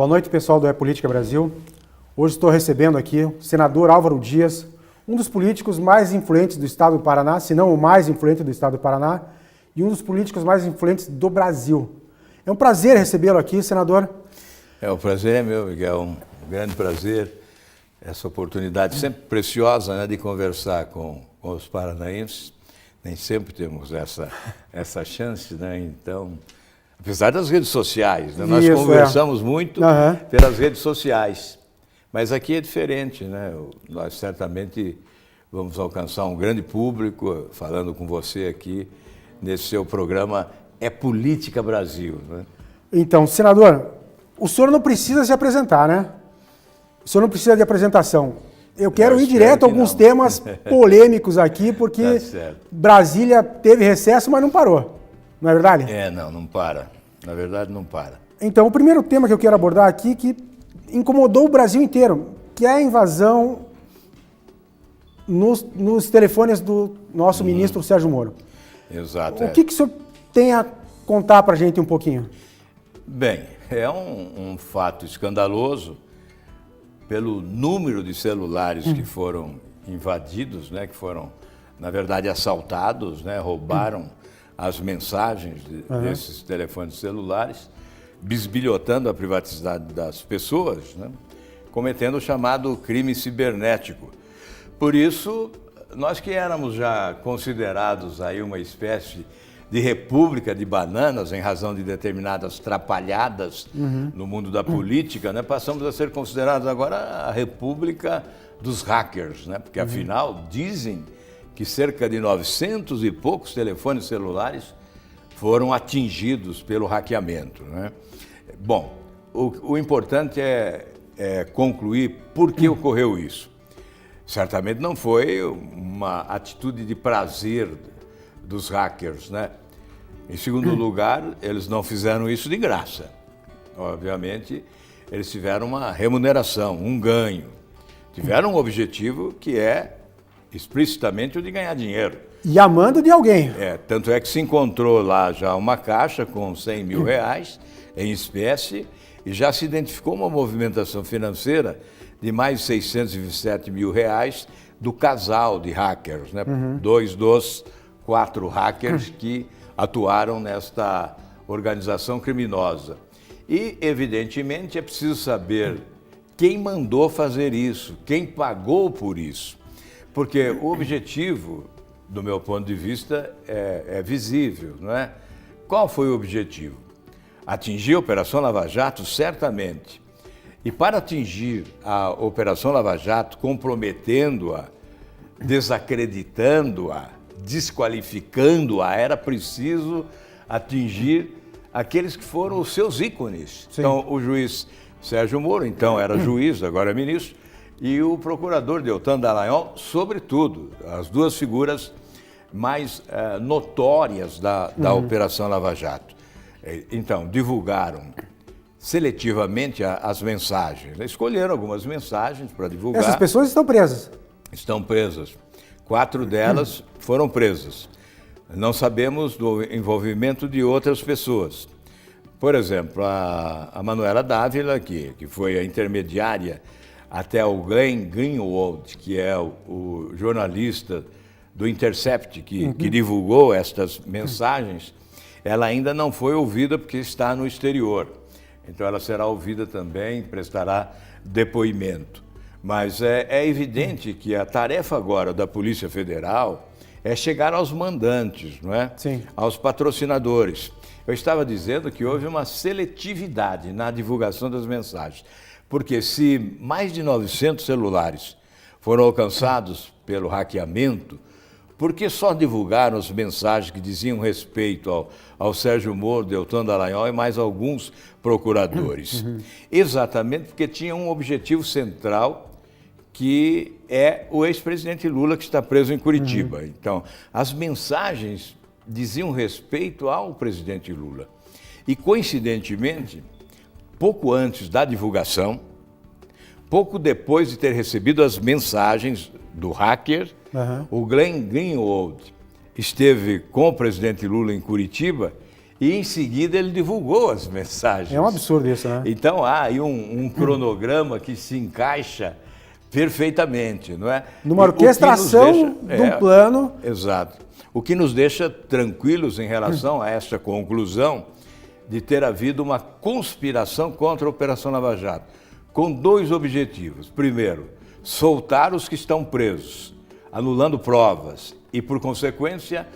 Boa noite, pessoal do É Política Brasil. Hoje estou recebendo aqui o senador Álvaro Dias, um dos políticos mais influentes do estado do Paraná, se não o mais influente do estado do Paraná, e um dos políticos mais influentes do Brasil. É um prazer recebê-lo aqui, senador. O prazer é meu, Miguel. Um grande prazer. Essa oportunidade sempre preciosa, né, de conversar com os paranaenses. Nem sempre temos essa chance, né? Então, apesar das redes sociais, né? Nós conversamos muito pelas redes sociais. Mas aqui é diferente, né? Nós certamente vamos alcançar um grande público falando com você aqui nesse seu programa É Política Brasil, né? Então, senador, o senhor não precisa se apresentar, né? O senhor não precisa de apresentação. Eu quero ir direto a alguns temas polêmicos aqui, porque Brasília teve recesso, mas não parou. Não é verdade? Não para. Na verdade, não para. Então, o primeiro tema que eu quero abordar aqui, que incomodou o Brasil inteiro, que é a invasão nos telefones do nosso ministro Sérgio Moro. Exato. O que o senhor tem a contar para a gente um pouquinho? Bem, é um fato escandaloso pelo número de celulares que foram invadidos, né, que foram, na verdade, assaltados, né, roubaram as mensagens desses telefones celulares, bisbilhotando a privacidade das pessoas, né, cometendo o chamado crime cibernético. Por isso, nós que éramos já considerados aí uma espécie de república de bananas, em razão de determinadas trapalhadas no mundo da política, né, passamos a ser considerados agora a república dos hackers, né, porque afinal dizem que cerca de 900 e poucos telefones celulares foram atingidos pelo hackeamento, né? Bom, o importante é concluir por que ocorreu isso. Certamente não foi uma atitude de prazer dos hackers, né? Em segundo lugar, eles não fizeram isso de graça. Obviamente, eles tiveram uma remuneração, um ganho. Tiveram um objetivo que é explicitamente o de ganhar dinheiro. E a mando de alguém. Tanto é que se encontrou lá já uma caixa com 100 mil reais em espécie e já se identificou uma movimentação financeira de mais de 627 mil reais do casal de hackers, né? 2 dos 4 hackers que atuaram nesta organização criminosa. E, evidentemente, é preciso saber quem mandou fazer isso, quem pagou por isso. Porque o objetivo, do meu ponto de vista, é visível, não é? Qual foi o objetivo? Atingir a Operação Lava Jato, certamente. E para atingir a Operação Lava Jato, comprometendo-a, desacreditando-a, desqualificando-a, era preciso atingir aqueles que foram os seus ícones. Sim. Então, o juiz Sérgio Moro, então era juiz, agora é ministro, e o procurador Deltan Dallagnol, sobretudo, as duas figuras mais notórias da Operação Lava Jato. Então, divulgaram seletivamente as mensagens. Escolheram algumas mensagens para divulgar. Essas pessoas estão presas? Estão presas. 4 delas foram presas. Não sabemos do envolvimento de outras pessoas. Por exemplo, a Manuela Dávila, que foi a intermediária até o Glenn Greenwald, que é o jornalista do Intercept, que divulgou estas mensagens, ela ainda não foi ouvida porque está no exterior. Então ela será ouvida também, prestará depoimento. Mas é evidente que a tarefa agora da Polícia Federal é chegar aos mandantes, não é? Sim. Aos patrocinadores. Eu estava dizendo que houve uma seletividade na divulgação das mensagens, porque se mais de 900 celulares foram alcançados pelo hackeamento, por que só divulgaram as mensagens que diziam respeito ao Sérgio Moro, Deltan Dallagnol e mais alguns procuradores? Exatamente porque tinha um objetivo central, que é o ex-presidente Lula, que está preso em Curitiba. Então, as mensagens diziam respeito ao presidente Lula. E, coincidentemente, pouco antes da divulgação, pouco depois de ter recebido as mensagens do hacker, o Glenn Greenwald esteve com o presidente Lula em Curitiba e em seguida ele divulgou as mensagens. É um absurdo isso, né? Então há aí um cronograma que se encaixa perfeitamente, não é? Numa orquestração de um plano. Exato. O que nos deixa tranquilos em relação a esta conclusão de ter havido uma conspiração contra a Operação Lava Jato, com dois objetivos. Primeiro, soltar os que estão presos, anulando provas e, por consequência,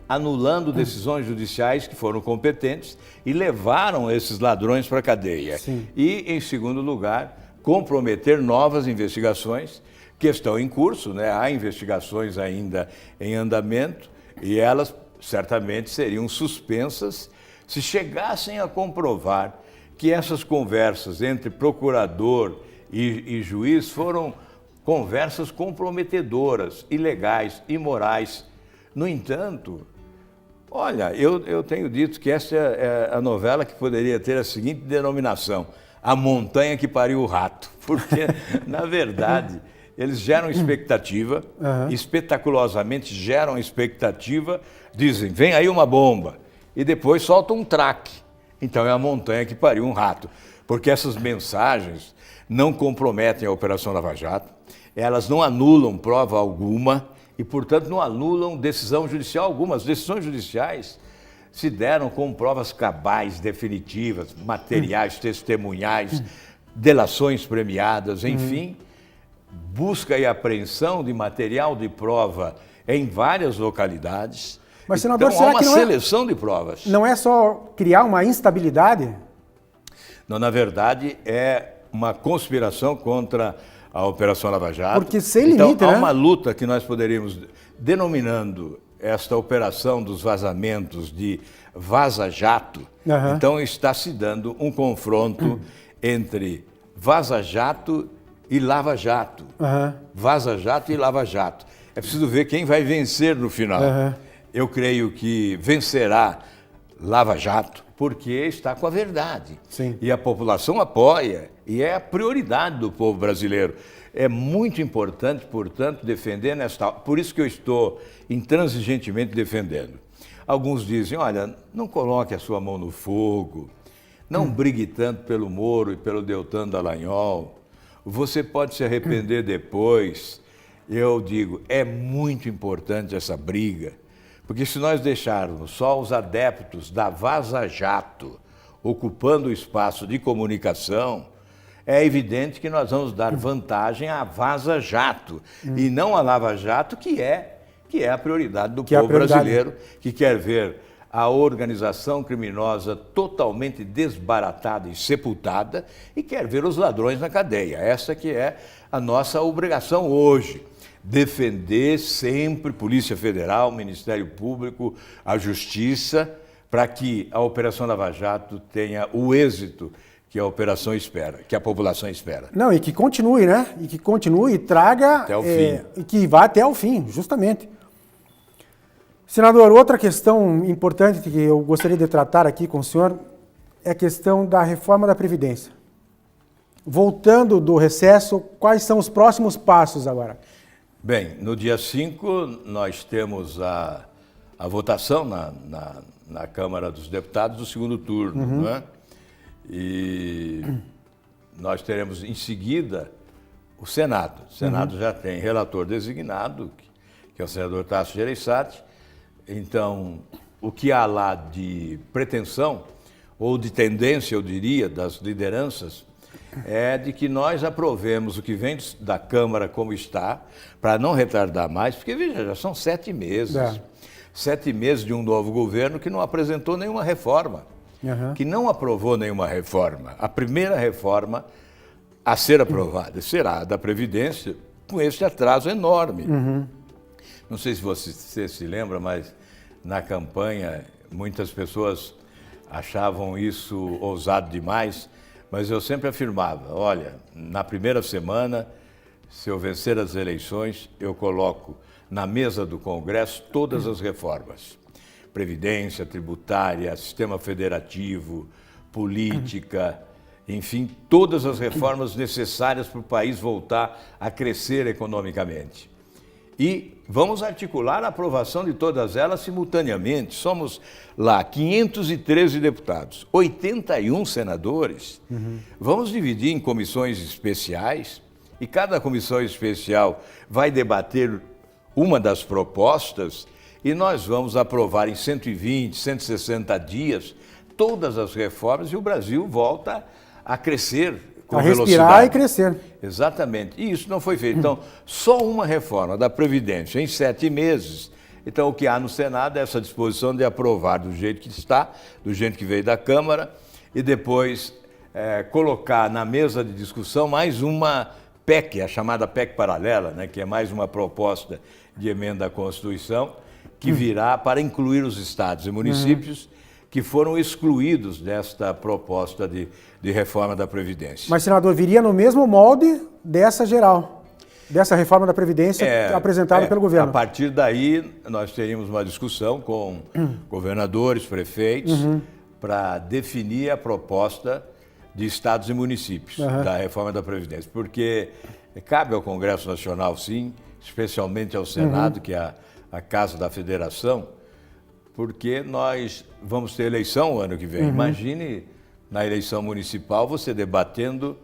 anulando decisões judiciais que foram competentes e levaram esses ladrões para a cadeia. Sim. E, em segundo lugar, comprometer novas investigações que estão em curso, né? Há investigações ainda em andamento e elas certamente seriam suspensas se chegassem a comprovar que essas conversas entre procurador e juiz foram conversas comprometedoras, ilegais, imorais. No entanto, olha, eu tenho dito que essa é a novela que poderia ter a seguinte denominação: A Montanha que Pariu o Rato. Porque, na verdade, eles geram expectativa, espetaculosamente geram expectativa, dizem, vem aí uma bomba, e depois soltam um traque. Então é a montanha que pariu um rato. Porque essas mensagens não comprometem a Operação Lava Jato, elas não anulam prova alguma e, portanto, não anulam decisão judicial alguma. As decisões judiciais se deram com provas cabais, definitivas, materiais, testemunhais, delações premiadas, enfim, busca e apreensão de material de prova em várias localidades. Mas, senador, então, será há uma que seleção de provas. Não é só criar uma instabilidade? Não, na verdade, é uma conspiração contra a Operação Lava Jato. Porque sem limite, então, há né? uma luta que nós poderíamos, denominando esta operação dos vazamentos de vaza-jato, então está se dando um confronto entre vaza-jato e lava-jato. Vaza-jato e lava-jato. É preciso ver quem vai vencer no final. Eu creio que vencerá Lava Jato, porque está com a verdade. Sim. E a população apoia, e é a prioridade do povo brasileiro. É muito importante, portanto, defender nesta... Por isso que eu estou intransigentemente defendendo. Alguns dizem, olha, não coloque a sua mão no fogo, não brigue tanto pelo Moro e pelo Deltan Dallagnol, você pode se arrepender depois. Eu digo, é muito importante essa briga, porque se nós deixarmos só os adeptos da Vaza Jato ocupando o espaço de comunicação, é evidente que nós vamos dar vantagem à Vaza Jato e não à Lava Jato, que é a prioridade do povo brasileiro, que quer ver a organização criminosa totalmente desbaratada e sepultada e quer ver os ladrões na cadeia. Essa que é a nossa obrigação hoje. Defender sempre Polícia Federal, Ministério Público, a Justiça, para que a Operação Lava Jato tenha o êxito que a operação espera, que a população espera. Não, e que continue, né? E que continue e traga... Até o fim. E que vá até o fim, justamente. Senador, outra questão importante que eu gostaria de tratar aqui com o senhor é a questão da reforma da Previdência. Voltando do recesso, quais são os próximos passos agora? Bem, no dia 5 nós temos a votação na Câmara dos Deputados do segundo turno, não é? E nós teremos em seguida o Senado. O Senado já tem relator designado, que é o senador Tasso Gereissati. Então, o que há lá de pretensão, ou de tendência, eu diria, das lideranças, é de que nós aprovemos o que vem da Câmara como está, para não retardar mais, porque, veja, já são 7 meses. 7 meses de um novo governo que não apresentou nenhuma reforma, que não aprovou nenhuma reforma. A primeira reforma a ser aprovada será a da Previdência, com esse atraso enorme. Não sei se você se lembra, mas na campanha muitas pessoas achavam isso ousado demais, mas eu sempre afirmava, olha, na primeira semana, se eu vencer as eleições, eu coloco na mesa do Congresso todas as reformas. Previdência, tributária, sistema federativo, política, enfim, todas as reformas necessárias para o país voltar a crescer economicamente. E vamos articular a aprovação de todas elas simultaneamente. Somos lá 513 deputados, 81 senadores. Vamos dividir em comissões especiais e cada comissão especial vai debater uma das propostas e nós vamos aprovar em 120, 160 dias todas as reformas e o Brasil volta a crescer com velocidade. A respirar e crescer. Exatamente. E isso não foi feito. Então, só uma reforma da Previdência em 7 meses. Então, o que há no Senado é essa disposição de aprovar do jeito que está, do jeito que veio da Câmara, e depois colocar na mesa de discussão mais uma PEC, a chamada PEC paralela, né, que é mais uma proposta de emenda à Constituição, que virá para incluir os estados e municípios que foram excluídos desta proposta de reforma da Previdência. Mas, senador, viria no mesmo molde dessa geral, dessa reforma da Previdência apresentada pelo governo. A partir daí, nós teríamos uma discussão com governadores, prefeitos, para definir a proposta de estados e municípios da reforma da Previdência. Porque cabe ao Congresso Nacional, sim, especialmente ao Senado, que é a Casa da Federação, porque nós vamos ter eleição o ano que vem. Imagine, na eleição municipal, você debatendo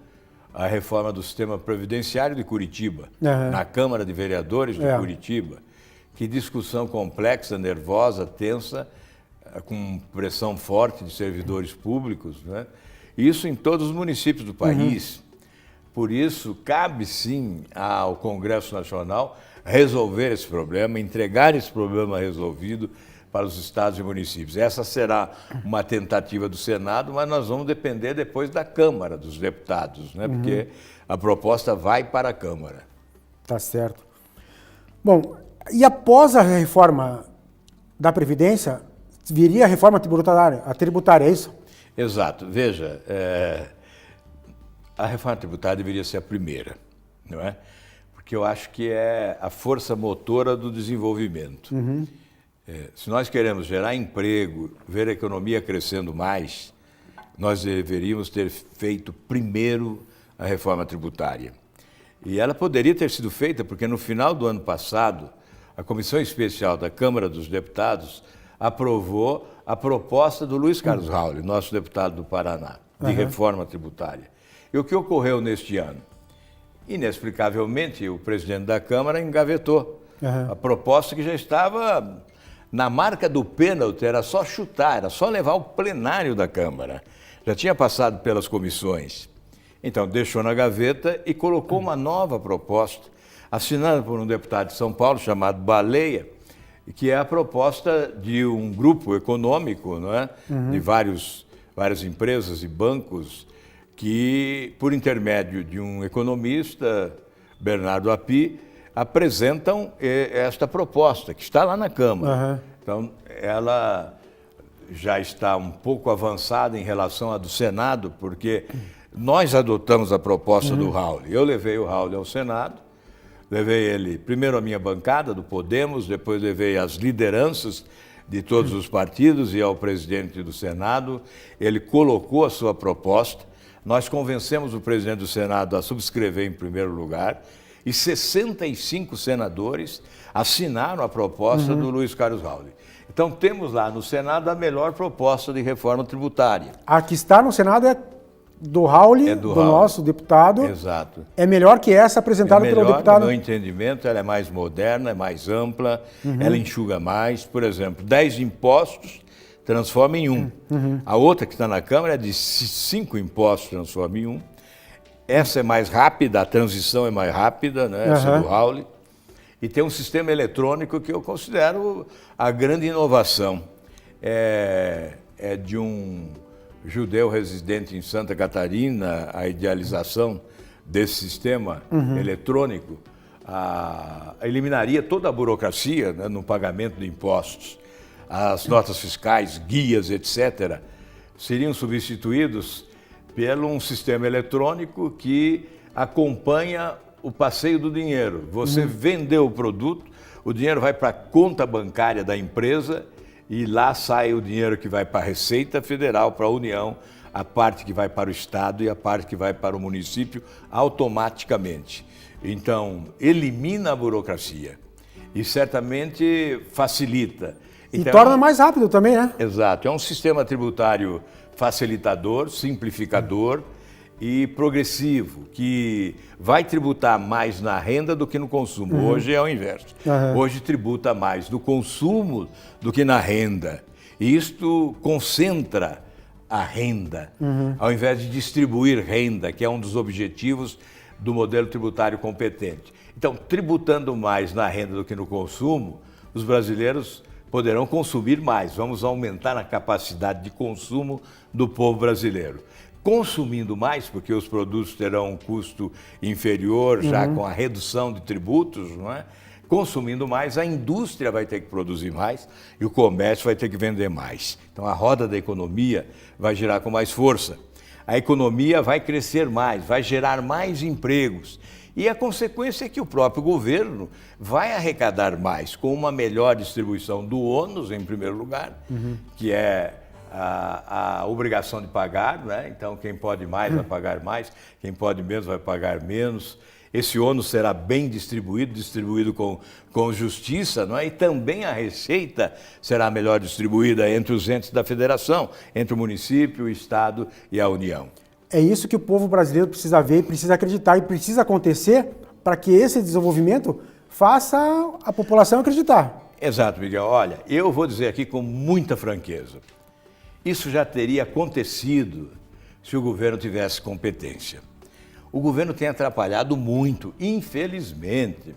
a reforma do sistema previdenciário de Curitiba, na Câmara de Vereadores de Curitiba. Que discussão complexa, nervosa, tensa, com pressão forte de servidores públicos, né? Isso em todos os municípios do país. Por isso, cabe sim ao Congresso Nacional resolver esse problema, entregar esse problema resolvido para os estados e municípios. Essa será uma tentativa do Senado, mas nós vamos depender depois da Câmara dos Deputados, né? Porque a proposta vai para a Câmara. Tá certo. Bom, e após a reforma da Previdência, viria a reforma tributária, é isso? Exato. Veja, a reforma tributária deveria ser a primeira, não é? Porque eu acho que é a força motora do desenvolvimento. Se nós queremos gerar emprego, ver a economia crescendo mais, nós deveríamos ter feito primeiro a reforma tributária. E ela poderia ter sido feita porque no final do ano passado, a Comissão Especial da Câmara dos Deputados aprovou a proposta do Luiz Carlos Rauli, nosso deputado do Paraná, de reforma tributária. E o que ocorreu neste ano? Inexplicavelmente, o presidente da Câmara engavetou a proposta que já estava na marca do pênalti, era só chutar, era só levar ao plenário da Câmara. Já tinha passado pelas comissões. Então, deixou na gaveta e colocou uma nova proposta, assinada por um deputado de São Paulo chamado Baleia, que é a proposta de um grupo econômico, não é? De várias empresas e bancos que, por intermédio de um economista, Bernardo Api, apresentam esta proposta, que está lá na Câmara. Então, ela já está um pouco avançada em relação à do Senado, porque nós adotamos a proposta do Rauli. Eu levei o Rauli ao Senado, levei ele primeiro à minha bancada do Podemos, depois levei as lideranças de todos os partidos e ao presidente do Senado. Ele colocou a sua proposta, nós convencemos o presidente do Senado a subscrever em primeiro lugar, e 65 senadores assinaram a proposta do Luiz Carlos Rauli. Então, temos lá no Senado a melhor proposta de reforma tributária. A que está no Senado é do Rauli, do nosso deputado. Exato. É melhor que essa apresentada pelo deputado? No meu entendimento, ela é mais moderna, é mais ampla, ela enxuga mais. Por exemplo, 10 impostos transforma em um. A outra que está na Câmara é de 5 impostos transforma em um. Essa é mais rápida, a transição é mais rápida, né? Essa do Rauli. E tem um sistema eletrônico que eu considero a grande inovação. É de um judeu residente em Santa Catarina, a idealização desse sistema eletrônico eliminaria toda a burocracia, né, no pagamento de impostos. As notas fiscais, guias, etc., seriam substituídos por um sistema eletrônico que acompanha o passeio do dinheiro. Você vendeu o produto, o dinheiro vai para a conta bancária da empresa e lá sai o dinheiro que vai para a Receita Federal, para a União, a parte que vai para o Estado e a parte que vai para o município automaticamente. Então, elimina a burocracia. e certamente facilita. E torna mais rápido também, né? Exato. É um sistema tributário facilitador, simplificador e progressivo, que vai tributar mais na renda do que no consumo. Hoje é o inverso. Hoje tributa mais no consumo do que na renda. E isto concentra a renda, ao invés de distribuir renda, que é um dos objetivos do modelo tributário competente. Então, tributando mais na renda do que no consumo, os brasileiros poderão consumir mais. Vamos aumentar a capacidade de consumo do povo brasileiro. Consumindo mais, porque os produtos terão um custo inferior, já com a redução de tributos, não é? Consumindo mais, a indústria vai ter que produzir mais e o comércio vai ter que vender mais. Então, a roda da economia vai girar com mais força. A economia vai crescer mais, vai gerar mais empregos. E a consequência é que o próprio governo vai arrecadar mais, com uma melhor distribuição do ônus, em primeiro lugar, que é a obrigação de pagar, né? Então, quem pode mais vai pagar mais, quem pode menos vai pagar menos. Esse ônus será bem distribuído com justiça, não é? E também a receita será melhor distribuída entre os entes da federação, entre o município, o estado e a União. É isso que o povo brasileiro precisa ver, precisa acreditar e precisa acontecer para que esse desenvolvimento faça a população acreditar. Exato, Miguel. Olha, eu vou dizer aqui com muita franqueza. Isso já teria acontecido se o governo tivesse competência. O governo tem atrapalhado muito, infelizmente.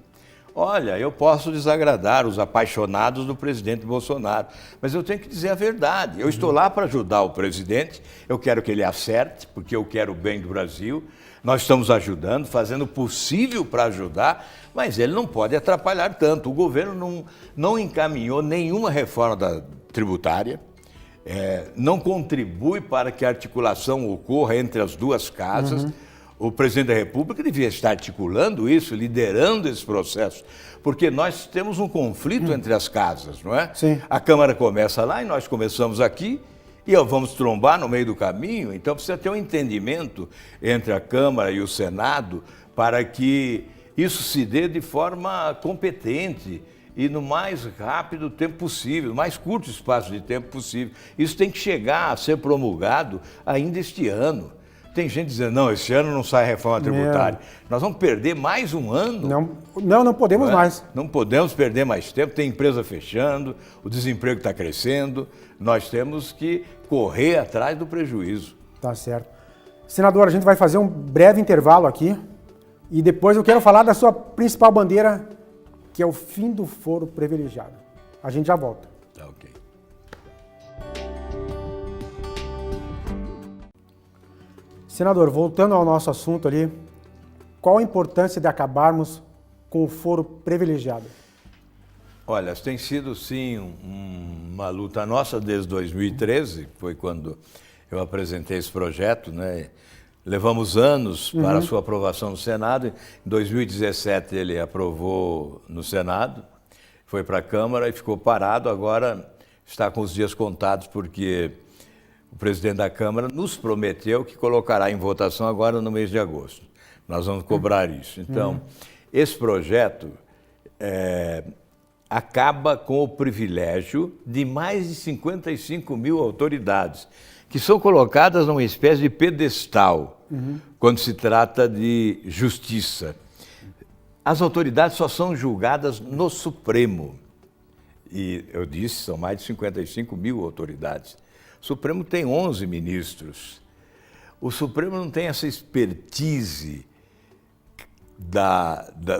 Olha, eu posso desagradar os apaixonados do presidente Bolsonaro, mas eu tenho que dizer a verdade. Eu estou lá para ajudar o presidente, eu quero que ele acerte, porque eu quero o bem do Brasil. Nós estamos ajudando, fazendo o possível para ajudar, mas ele não pode atrapalhar tanto. O governo não encaminhou nenhuma reforma tributária, não contribui para que a articulação ocorra entre as duas casas. O presidente da República devia estar articulando isso, liderando esse processo, porque nós temos um conflito entre as casas, não é? Sim. A Câmara começa lá e nós começamos aqui e vamos trombar no meio do caminho, então precisa ter um entendimento entre a Câmara e o Senado para que isso se dê de forma competente e no mais rápido tempo possível, no mais curto espaço de tempo possível. Isso tem que chegar a ser promulgado ainda este ano. Tem gente dizendo, não, esse ano não sai reforma tributária. Nós vamos perder mais um ano? Não podemos mais. Não podemos perder mais tempo, tem empresa fechando, o desemprego está crescendo, nós temos que correr atrás do prejuízo. Tá certo. Senador, a gente vai fazer um breve intervalo aqui e depois eu quero falar da sua principal bandeira, que é o fim do foro privilegiado. A gente já volta. Tá ok. Senador, voltando ao nosso assunto ali, qual a importância de acabarmos com o foro privilegiado? Olha, tem sido sim uma luta nossa desde 2013, foi quando eu apresentei esse projeto, né? Levamos anos para a sua aprovação no Senado. Em 2017 ele aprovou no Senado, foi para a Câmara e ficou parado. Agora está com os dias contados porque o presidente da Câmara nos prometeu que colocará em votação agora no mês de agosto. Nós vamos cobrar isso. Então, esse projeto acaba com o privilégio de mais de 55 mil autoridades, que são colocadas numa espécie de pedestal quando se trata de justiça. As autoridades só são julgadas no Supremo. E eu disse, são mais de 55 mil autoridades. O Supremo tem 11 ministros. O Supremo não tem essa expertise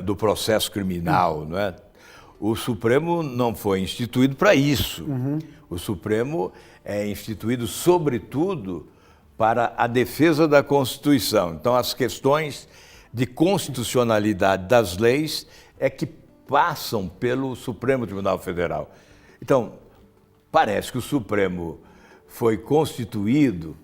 do processo criminal, não é? O Supremo não foi instituído para isso. O Supremo é instituído, sobretudo, para a defesa da Constituição. Então, as questões de constitucionalidade das leis é que passam pelo Supremo Tribunal Federal. Então, parece que o Supremo foi constituído,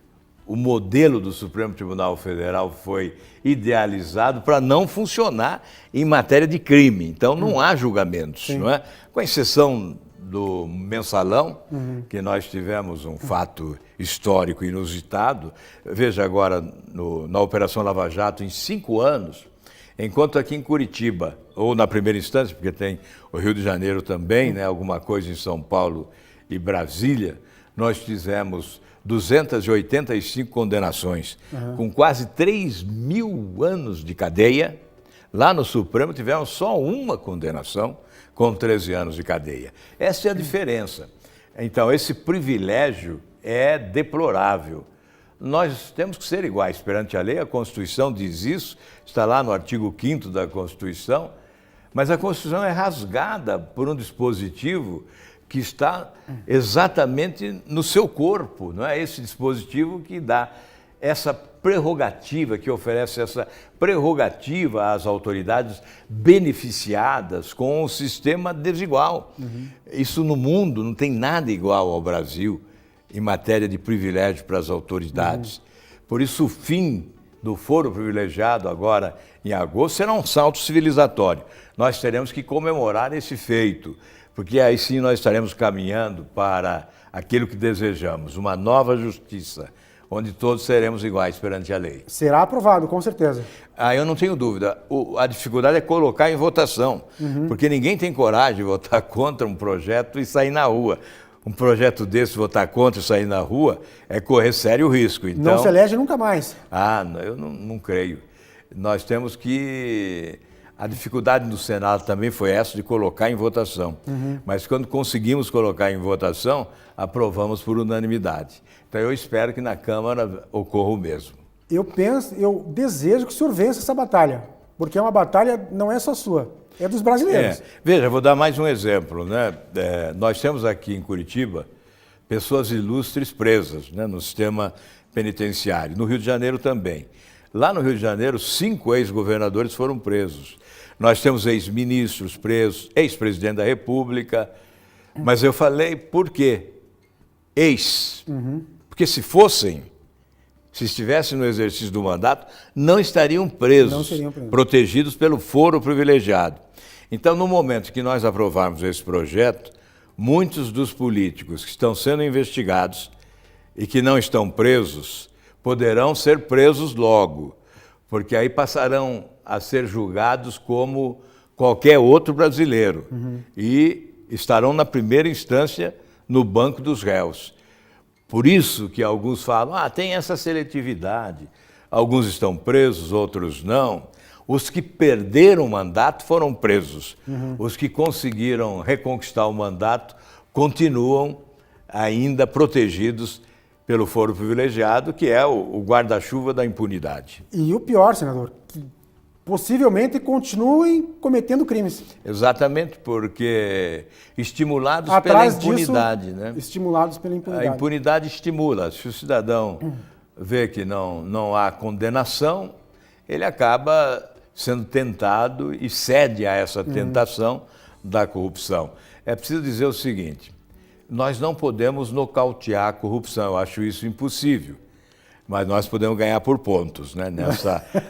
o modelo do Supremo Tribunal Federal foi idealizado para não funcionar em matéria de crime. Então, não há julgamentos, não é? Com exceção do mensalão, que nós tivemos um fato histórico inusitado. Veja agora, na Operação Lava Jato, em 5 anos, Enquanto aqui em Curitiba, ou na primeira instância, porque tem o Rio de Janeiro também, né, alguma coisa em São Paulo e Brasília, nós fizemos 285 condenações, com quase 3.000 anos de cadeia. Lá no Supremo tivemos só uma condenação, com 13 anos de cadeia. Essa é a diferença. Então, esse privilégio é deplorável. Nós temos que ser iguais perante a lei, a Constituição diz isso, está lá no artigo 5º da Constituição, mas a Constituição é rasgada por um dispositivo que está exatamente no seu corpo, não é esse dispositivo que dá essa prerrogativa, que oferece essa prerrogativa às autoridades beneficiadas com um sistema desigual. Isso no mundo não tem nada igual ao Brasil em matéria de privilégio para as autoridades. Por isso o fim do foro privilegiado agora em agosto será um salto civilizatório. Nós teremos que comemorar esse feito, porque aí sim nós estaremos caminhando para aquilo que desejamos, uma nova justiça, onde todos seremos iguais perante a lei. Será aprovado, com certeza. Eu não tenho dúvida. A dificuldade é colocar em votação, porque ninguém tem coragem de votar contra um projeto e sair na rua. Um projeto desse, votar contra e sair na rua, é correr sério risco. Então, não se elege nunca mais. Eu não creio. Nós temos que... A dificuldade do Senado também foi essa, de colocar em votação. Mas quando conseguimos colocar em votação, aprovamos por unanimidade. Então eu espero que na Câmara ocorra o mesmo. Eu desejo que o senhor vença essa batalha, porque é uma batalha, não é só sua, é dos brasileiros. Veja, vou dar mais um exemplo, né? Nós temos aqui em Curitiba pessoas ilustres presas, né, no sistema penitenciário, no Rio de Janeiro também. Lá no Rio de Janeiro, 5 ex-governadores foram presos. Nós temos ex-ministros presos, ex-presidente da República. Mas eu falei por quê? Porque se estivessem no exercício do mandato, não estariam presos, protegidos pelo foro privilegiado. Então, no momento que nós aprovarmos esse projeto, muitos dos políticos que estão sendo investigados e que não estão presos, poderão ser presos logo, porque aí passarão a ser julgados como qualquer outro brasileiro e estarão na primeira instância no banco dos réus. Por isso que alguns falam, tem essa seletividade, alguns estão presos, outros não. Os que perderam o mandato foram presos, os que conseguiram reconquistar o mandato continuam ainda protegidos pelo foro privilegiado, que é o guarda-chuva da impunidade. E o pior, senador, que possivelmente continuem cometendo crimes. Exatamente, porque estimulados Atrás pela impunidade. Disso, né? Estimulados pela impunidade. A impunidade estimula. Se o cidadão vê que não há condenação, ele acaba sendo tentado e cede a essa tentação da corrupção. É preciso dizer o seguinte, nós não podemos nocautear a corrupção, eu acho isso impossível, mas nós podemos ganhar por pontos, né?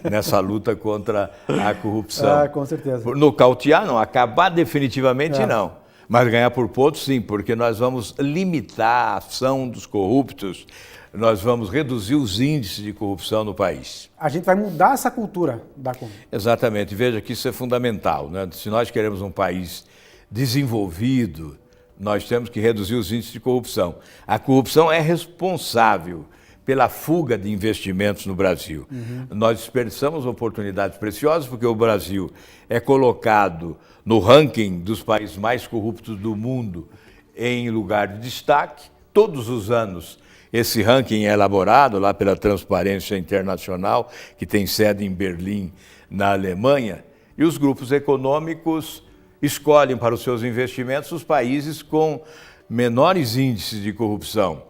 nessa luta contra a corrupção. Com certeza. Nocautear não, acabar definitivamente não, mas ganhar por pontos sim, porque nós vamos limitar a ação dos corruptos, nós vamos reduzir os índices de corrupção no país. A gente vai mudar essa cultura da corrupção. Exatamente, veja que isso é fundamental, né? Se nós queremos um país desenvolvido, nós temos que reduzir os índices de corrupção. A corrupção é responsável pela fuga de investimentos no Brasil. Nós desperdiçamos oportunidades preciosas porque o Brasil é colocado no ranking dos países mais corruptos do mundo em lugar de destaque. Todos os anos esse ranking é elaborado lá pela Transparência Internacional, que tem sede em Berlim, na Alemanha, e os grupos econômicos escolhem para os seus investimentos os países com menores índices de corrupção.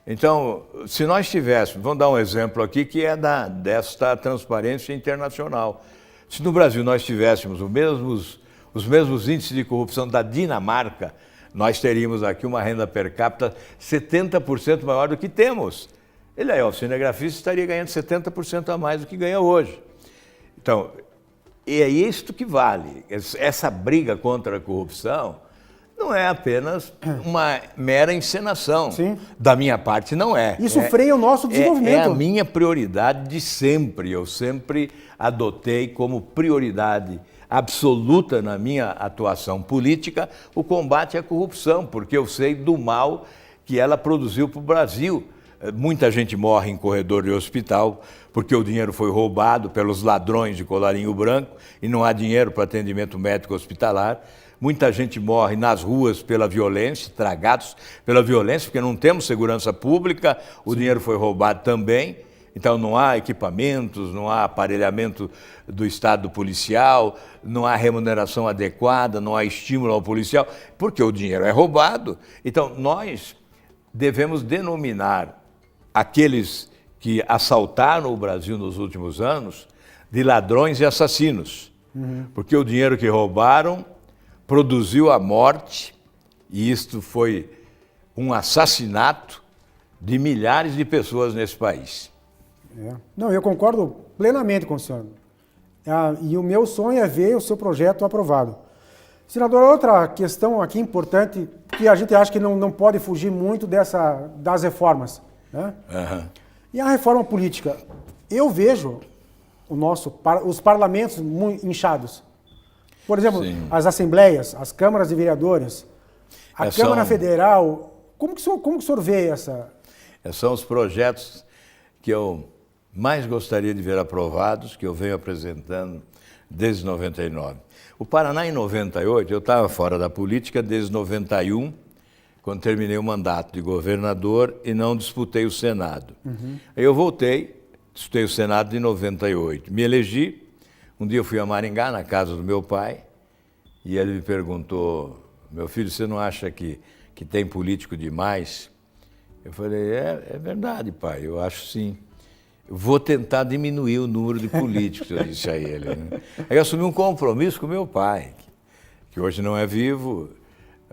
Então, se nós tivéssemos, vamos dar um exemplo aqui que é desta Transparência Internacional. Se no Brasil nós tivéssemos os mesmos índices de corrupção da Dinamarca, nós teríamos aqui uma renda per capita 70% maior do que temos. Ele aí, o cinegrafista estaria ganhando 70% a mais do que ganha hoje. Então, e é isto que vale. Essa briga contra a corrupção não é apenas uma mera encenação. Sim. Da minha parte, não é. Isso freia o nosso desenvolvimento. É a minha prioridade de sempre. Eu sempre adotei como prioridade absoluta na minha atuação política o combate à corrupção, porque eu sei do mal que ela produziu para o Brasil. Muita gente morre em corredor de hospital porque o dinheiro foi roubado pelos ladrões de colarinho branco e não há dinheiro para atendimento médico hospitalar. Muita gente morre nas ruas pela violência, tragados pela violência, porque não temos segurança pública, o dinheiro foi roubado também. Então não há equipamentos, não há aparelhamento do Estado policial, não há remuneração adequada, não há estímulo ao policial, porque o dinheiro é roubado. Então nós devemos denominar aqueles que assaltaram o Brasil nos últimos anos de ladrões e assassinos. Porque o dinheiro que roubaram produziu a morte, e isto foi um assassinato de milhares de pessoas nesse país. Não, eu concordo plenamente com o senhor. E o meu sonho é ver o seu projeto aprovado. Senador, outra questão aqui importante, que a gente acha que não pode fugir muito das reformas, né? E a reforma política. Eu vejo os parlamentos muito inchados. Por exemplo, Sim. as assembleias, as câmaras de vereadores, a Câmara Federal. Como que o senhor vê essa? São os projetos que eu mais gostaria de ver aprovados, que eu venho apresentando desde 99. O Paraná, em 98, eu estava fora da política desde 91, quando terminei o mandato de governador e não disputei o Senado. Aí eu voltei, disputei o Senado em 98. Me elegi, um dia eu fui a Maringá, na casa do meu pai, e ele me perguntou: meu filho, você não acha que tem político demais? Eu falei: é verdade, pai, eu acho sim. Vou tentar diminuir o número de políticos, eu disse a ele. Né? Aí eu assumi um compromisso com meu pai, que hoje não é vivo,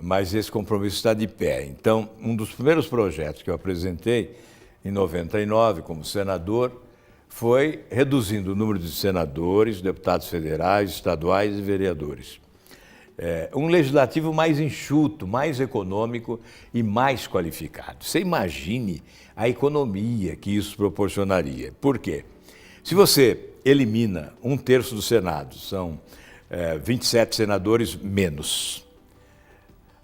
mas esse compromisso está de pé. Então, um dos primeiros projetos que eu apresentei em 99 como senador foi reduzindo o número de senadores, deputados federais, estaduais e vereadores. Um legislativo mais enxuto, mais econômico e mais qualificado. Você imagine a economia que isso proporcionaria. Por quê? Se você elimina 1/3 do Senado, são 27 senadores menos.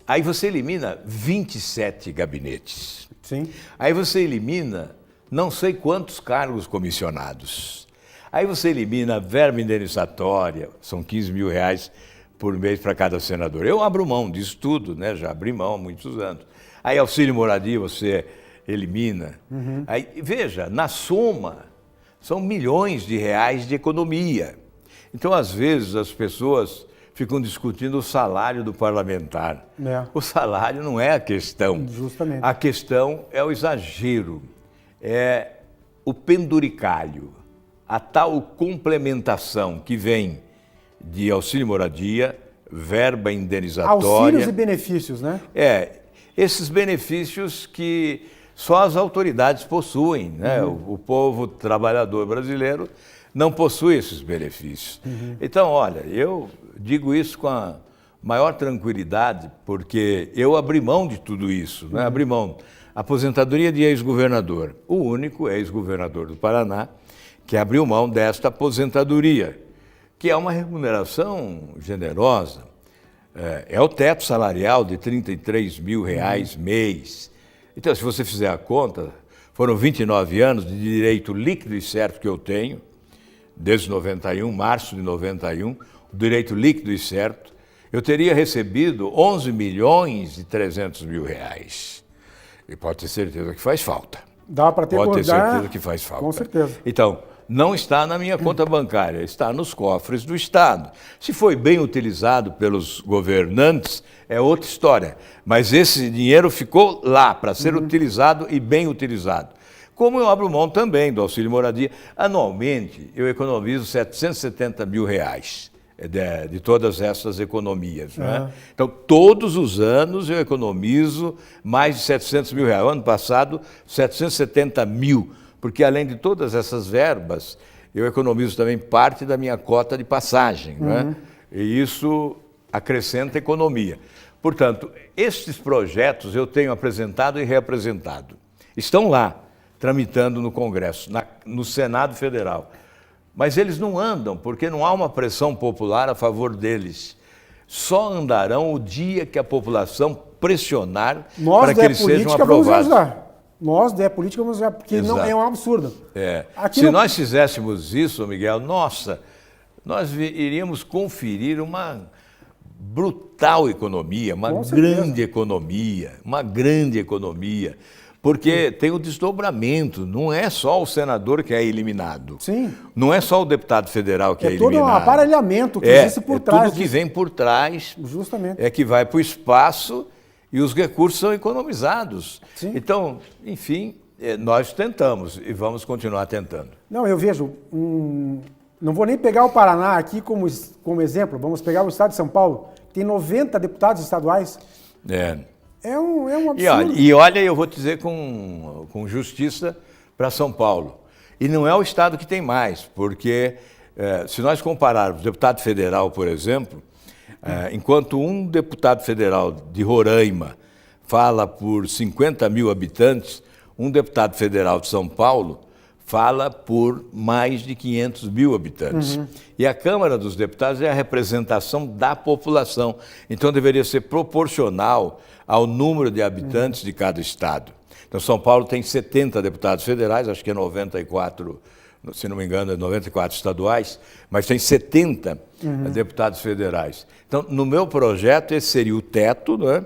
Aí você elimina 27 gabinetes. Sim. Aí você elimina não sei quantos cargos comissionados. Aí você elimina verba indenizatória, são R$15 mil por mês para cada senador. Eu abro mão disso tudo, né? Já abri mão há muitos anos. Aí auxílio moradia você elimina. Aí, veja, na soma, são milhões de reais de economia. Então, às vezes, as pessoas ficam discutindo o salário do parlamentar. O salário não é a questão. Justamente. A questão é o exagero, é o penduricalho, a tal complementação que vem de auxílio moradia, verba indenizatória. Auxílios e benefícios, né? Esses benefícios que só as autoridades possuem, né? O povo trabalhador brasileiro não possui esses benefícios. Então, olha, eu digo isso com a maior tranquilidade, porque eu abri mão de tudo isso, né? Abri mão. Aposentadoria de ex-governador, o único ex-governador do Paraná que abriu mão desta aposentadoria, que é uma remuneração generosa. É o teto salarial de R$33 mil mês. Então, se você fizer a conta, foram 29 anos de direito líquido e certo que eu tenho, desde 91, março de 91, o direito líquido e certo, eu teria recebido R$11.300.000. E pode ter certeza que faz falta. Dá para ter Pode ter certeza que faz falta. Com certeza. Então, não está na minha conta bancária, está nos cofres do Estado. Se foi bem utilizado pelos governantes, é outra história. Mas esse dinheiro ficou lá para ser utilizado e bem utilizado. Como eu abro mão também do auxílio moradia, anualmente eu economizo R$770 mil de todas essas economias. Né? Então, todos os anos eu economizo mais de R$700 mil. O ano passado, 770 mil. Porque, além de todas essas verbas, eu economizo também parte da minha cota de passagem. Né? E isso acrescenta economia. Portanto, estes projetos eu tenho apresentado e reapresentado. Estão lá, tramitando no Congresso, no Senado Federal. Mas eles não andam, porque não há uma pressão popular a favor deles. Só andarão o dia que a população pressionar para que eles sejam aprovados. Nós, da política, vamos usar, porque não é um absurdo. Se nós fizéssemos isso, Miguel, nossa, nós iríamos conferir uma brutal economia, uma grande economia, porque tem o desdobramento, não é só o senador que é eliminado. Sim. Não é só o deputado federal que é eliminado. É todo um aparelhamento que existe por trás. Tudo que vem por trás justamente é que vai para o espaço e os recursos são economizados. Sim. Então, enfim, nós tentamos e vamos continuar tentando. Não, eu vejo, não vou nem pegar o Paraná aqui como exemplo, vamos pegar o estado de São Paulo, tem 90 deputados estaduais. É um absurdo. E olha, eu vou dizer com justiça para São Paulo. E não é o estado que tem mais, porque se nós compararmos o deputado federal, por exemplo, enquanto um deputado federal de Roraima fala por 50 mil habitantes, um deputado federal de São Paulo fala por mais de 500 mil habitantes. E a Câmara dos Deputados é a representação da população. Então, deveria ser proporcional ao número de habitantes de cada estado. Então, São Paulo tem 70 deputados federais, acho que é 94, se não me engano, é 94 estaduais, mas tem 70 deputados federais. Então, no meu projeto, esse seria o teto, né?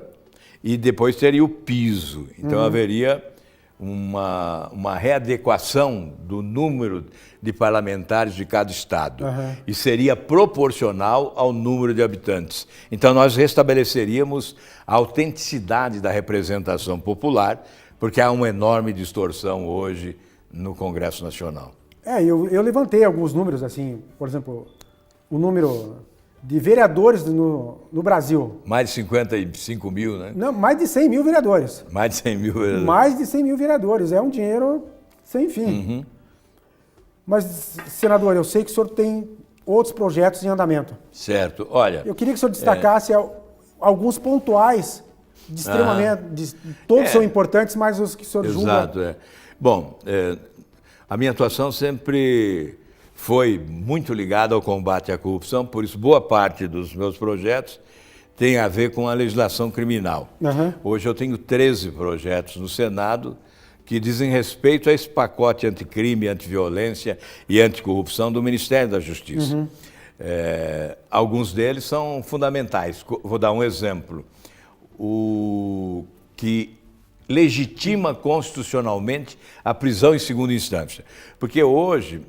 E depois teria o piso. Então, haveria uma readequação do número de parlamentares de cada estado. E seria proporcional ao número de habitantes. Então, nós restabeleceríamos a autenticidade da representação popular, porque há uma enorme distorção hoje no Congresso Nacional. Eu levantei alguns números, assim, por exemplo, o número de vereadores no Brasil. Mais de 55 mil, né? Não, mais de 100 mil vereadores. Mais de 100 mil vereadores. Mais de 100 mil vereadores. É um dinheiro sem fim. Mas, senador, eu sei que o senhor tem outros projetos em andamento. Certo. Olha... Eu queria que o senhor destacasse alguns pontuais, de extremamente... todos são importantes, mas os que o senhor julga... Exato. Bom, a minha atuação sempre foi muito ligada ao combate à corrupção, por isso boa parte dos meus projetos tem a ver com a legislação criminal. Hoje eu tenho 13 projetos no Senado que dizem respeito a esse pacote anticrime, antiviolência e anticorrupção do Ministério da Justiça. Alguns deles são fundamentais. Vou dar um exemplo. O que legitima constitucionalmente a prisão em segunda instância. Porque hoje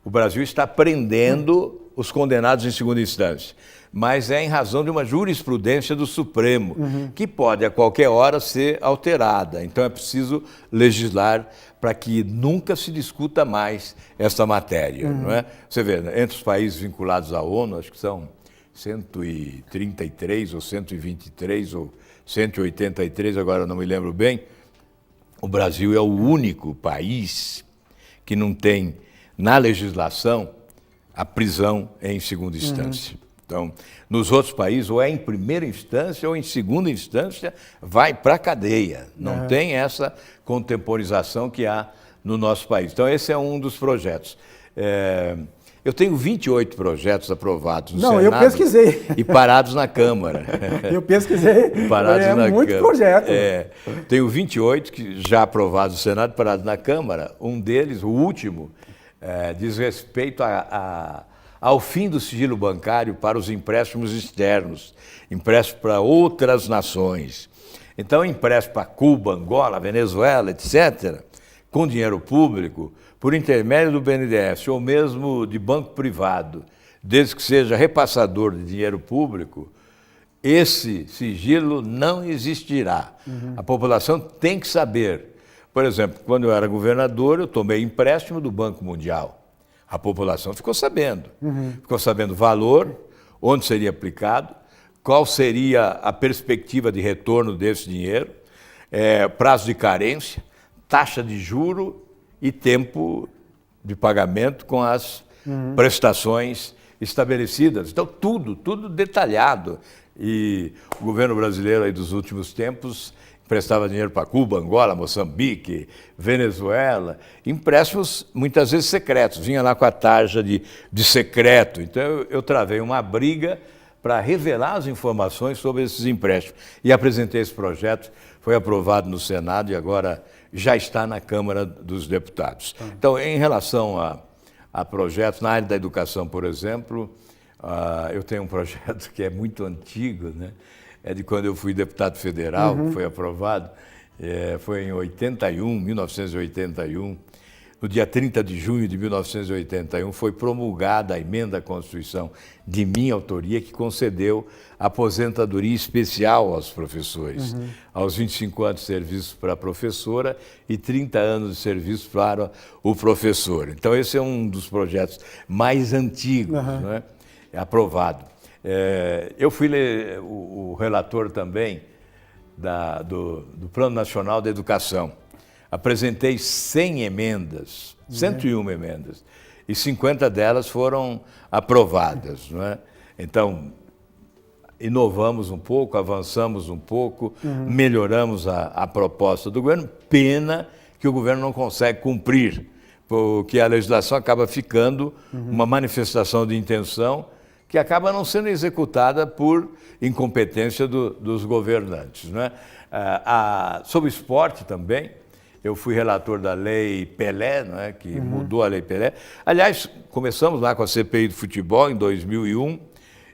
o Brasil está prendendo os condenados em segunda instância, mas é em razão de uma jurisprudência do Supremo, que pode a qualquer hora ser alterada. Então é preciso legislar para que nunca se discuta mais essa matéria. Não é? Você vê, entre os países vinculados à ONU, acho que são 133 ou 123 ou 183, agora não me lembro bem, o Brasil é o único país que não tem na legislação a prisão em segunda instância. Então, nos outros países, ou é em primeira instância ou em segunda instância, vai para a cadeia. Não tem essa contemporização que há no nosso país. Então, esse é um dos projetos. Eu tenho 28 projetos aprovados no Senado. Não, eu pesquisei. E parados na Câmara. Eu pesquisei. Parados na muito Câmara. Projeto. Tenho 28 que já aprovados no Senado, parados na Câmara. Um deles, o último, diz respeito ao fim do sigilo bancário para os empréstimos externos, empréstimos para outras nações. Então, empréstimo para Cuba, Angola, Venezuela, etc., com dinheiro público, por intermédio do BNDES ou mesmo de banco privado, desde que seja repassador de dinheiro público, esse sigilo não existirá. A população tem que saber. Por exemplo, quando eu era governador, eu tomei empréstimo do Banco Mundial. A população ficou sabendo. Ficou sabendo o valor, onde seria aplicado, qual seria a perspectiva de retorno desse dinheiro, prazo de carência, taxa de juro e tempo de pagamento com as prestações estabelecidas. Então, tudo detalhado. E o governo brasileiro aí dos últimos tempos emprestava dinheiro para Cuba, Angola, Moçambique, Venezuela, empréstimos muitas vezes secretos, vinha lá com a tarja de secreto. Então eu travei uma briga para revelar as informações sobre esses empréstimos. E apresentei esse projeto, foi aprovado no Senado e agora já está na Câmara dos Deputados. Então, em relação a projetos, na área da educação, por exemplo, eu tenho um projeto que é muito antigo, né? É de quando eu fui deputado federal, que foi aprovado, foi em 1981, no dia 30 de junho de 1981, foi promulgada a emenda à Constituição de minha autoria, que concedeu aposentadoria especial aos professores, aos 25 anos de serviço para a professora e 30 anos de serviço para o professor. Então, esse é um dos projetos mais antigos, né? Aprovado. Eu fui o relator também do Plano Nacional da Educação. Apresentei 100 emendas, 101 emendas, e 50 delas foram aprovadas, não é? Então, inovamos um pouco, avançamos um pouco, melhoramos a proposta do governo. Pena que o governo não consegue cumprir, porque a legislação acaba ficando uma manifestação de intenção que acaba não sendo executada por incompetência dos governantes, não é? Sobre o esporte também, eu fui relator da Lei Pelé, não é? Que mudou a Lei Pelé. Aliás, começamos lá com a CPI do futebol em 2001,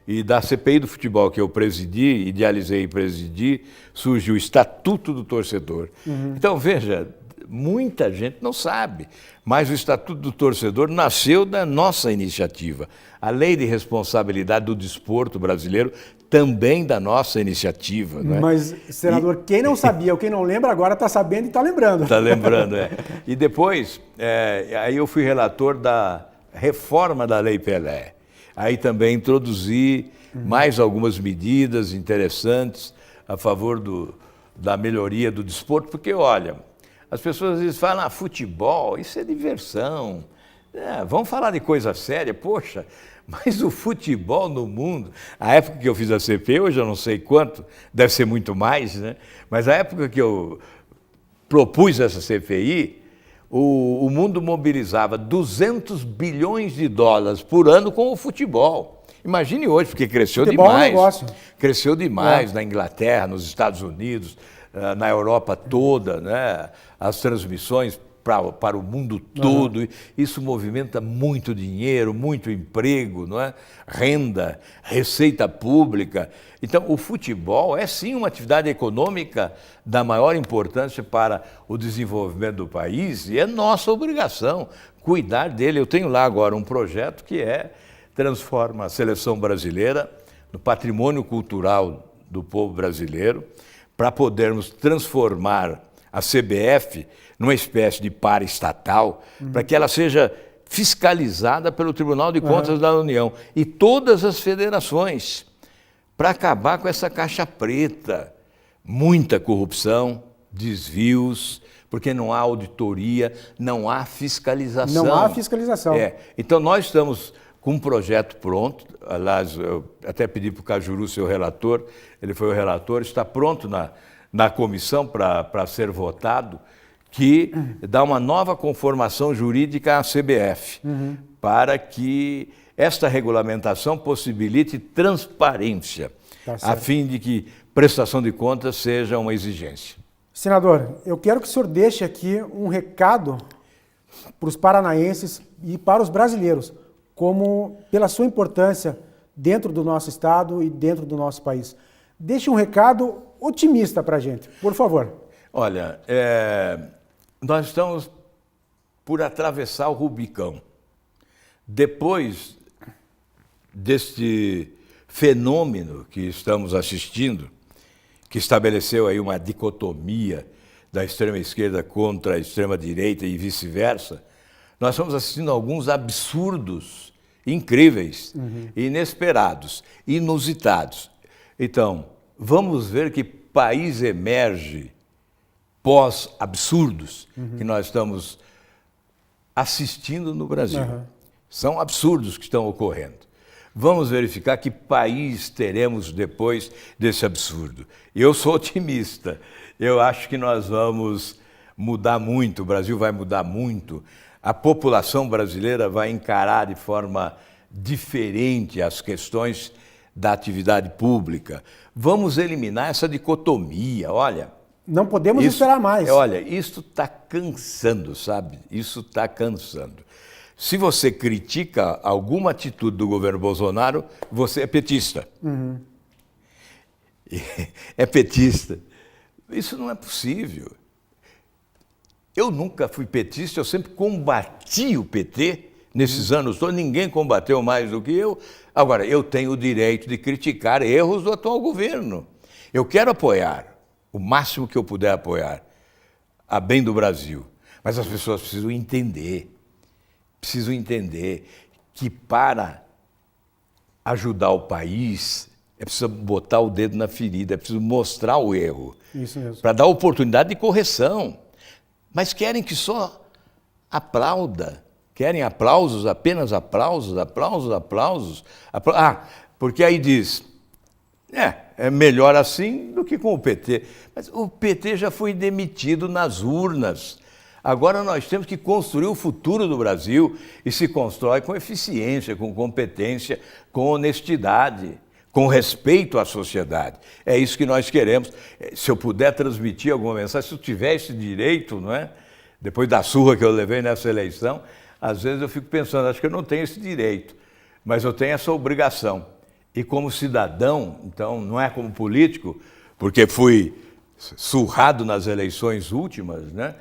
e da CPI do futebol que eu presidi, idealizei e presidi, surgiu o Estatuto do Torcedor. Então, veja, muita gente não sabe, mas o Estatuto do Torcedor nasceu da nossa iniciativa. A Lei de Responsabilidade do Desporto Brasileiro também da nossa iniciativa. Não é? Mas, senador, quem não sabia ou quem não lembra agora está sabendo e está lembrando. Está lembrando, E depois, aí eu fui relator da reforma da Lei Pelé. Aí também introduzi mais algumas medidas interessantes a favor da melhoria do desporto, porque, olha, as pessoas às vezes falam, futebol, isso é diversão, vamos falar de coisa séria, poxa, mas o futebol no mundo, a época que eu fiz a CPI, hoje eu não sei quanto, deve ser muito mais, né? Mas a época que eu propus essa CPI, o mundo mobilizava 200 bilhões de dólares por ano com o futebol. Imagine hoje, porque cresceu futebol demais. É um negócio. Cresceu demais na Inglaterra, nos Estados Unidos, na Europa toda, né? As transmissões para o mundo todo. Isso movimenta muito dinheiro, muito emprego, não é? Renda, receita pública. Então, o futebol é sim uma atividade econômica da maior importância para o desenvolvimento do país e é nossa obrigação cuidar dele. Eu tenho lá agora um projeto que transforma a seleção brasileira no patrimônio cultural do povo brasileiro, para podermos transformar a CBF numa espécie de paraestatal, para que ela seja fiscalizada pelo Tribunal de Contas da União e todas as federações, para acabar com essa caixa preta, muita corrupção, desvios, porque não há auditoria, não há fiscalização. Não há fiscalização. Então nós estamos com um projeto pronto, aliás, eu até pedi para o Cajuru, seu relator, ele foi o relator, está pronto na comissão para ser votado, que dá uma nova conformação jurídica à CBF, para que esta regulamentação possibilite transparência, a fim de que prestação de contas seja uma exigência. Senador, eu quero que o senhor deixe aqui um recado para os paranaenses e para os brasileiros, como pela sua importância dentro do nosso estado e dentro do nosso país. Deixe um recado otimista para a gente, por favor. Olha, nós estamos por atravessar o Rubicão. Depois deste fenômeno que estamos assistindo, que estabeleceu aí uma dicotomia da extrema esquerda contra a extrema direita e vice-versa, nós estamos assistindo a alguns absurdos incríveis, inesperados, inusitados. Então, vamos ver que país emerge pós-absurdos que nós estamos assistindo no Brasil. São absurdos que estão ocorrendo. Vamos verificar que país teremos depois desse absurdo. Eu sou otimista. Eu acho que nós vamos mudar muito, o Brasil vai mudar muito. A população brasileira vai encarar de forma diferente as questões da atividade pública. Vamos eliminar essa dicotomia, olha. Não podemos esperar mais. Olha, isso está cansando, sabe? Isso está cansando. Se você critica alguma atitude do governo Bolsonaro, você é petista. Uhum. É petista. Isso não é possível. Eu nunca fui petista, eu sempre combati o PT nesses anos todos, ninguém combateu mais do que eu. Agora, eu tenho o direito de criticar erros do atual governo. Eu quero apoiar o máximo que eu puder apoiar a bem do Brasil. Mas as pessoas precisam entender que para ajudar o país é preciso botar o dedo na ferida, é preciso mostrar o erro. Isso mesmo. Para dar oportunidade de correção. Mas querem que só aplauda. Querem aplausos, apenas aplausos. Porque aí diz, é melhor assim do que com o PT. Mas o PT já foi demitido nas urnas. Agora nós temos que construir o futuro do Brasil e se constrói com eficiência, com competência, com honestidade, com respeito à sociedade. É isso que nós queremos. Se eu puder transmitir alguma mensagem, se eu tiver esse direito, não é? Depois da surra que eu levei nessa eleição, às vezes eu fico pensando, acho que eu não tenho esse direito, mas eu tenho essa obrigação. E como cidadão, então não é como político, porque fui surrado nas eleições últimas, né?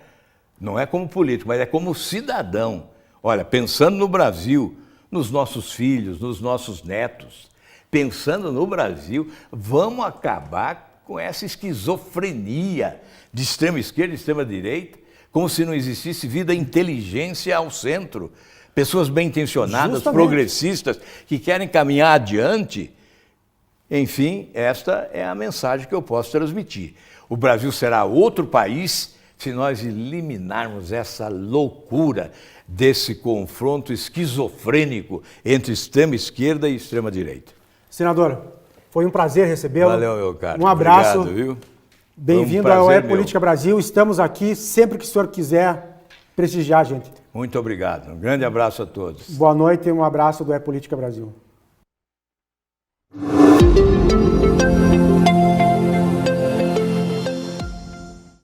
Não é como político, mas é como cidadão. Olha, pensando no Brasil, nos nossos filhos, nos nossos netos, pensando no Brasil, vamos acabar com essa esquizofrenia de extrema esquerda e extrema direita, como se não existisse vida e inteligência ao centro. Pessoas bem-intencionadas, progressistas, que querem caminhar adiante. Enfim, esta é a mensagem que eu posso transmitir. O Brasil será outro país se nós eliminarmos essa loucura desse confronto esquizofrênico entre extrema esquerda e extrema direita. Senador, foi um prazer recebê-lo. Valeu, meu caro. Um abraço. Obrigado, viu? Bem-vindo ao É Política Brasil. Estamos aqui sempre que o senhor quiser prestigiar a gente. Muito obrigado. Um grande abraço a todos. Boa noite e um abraço do É Política Brasil.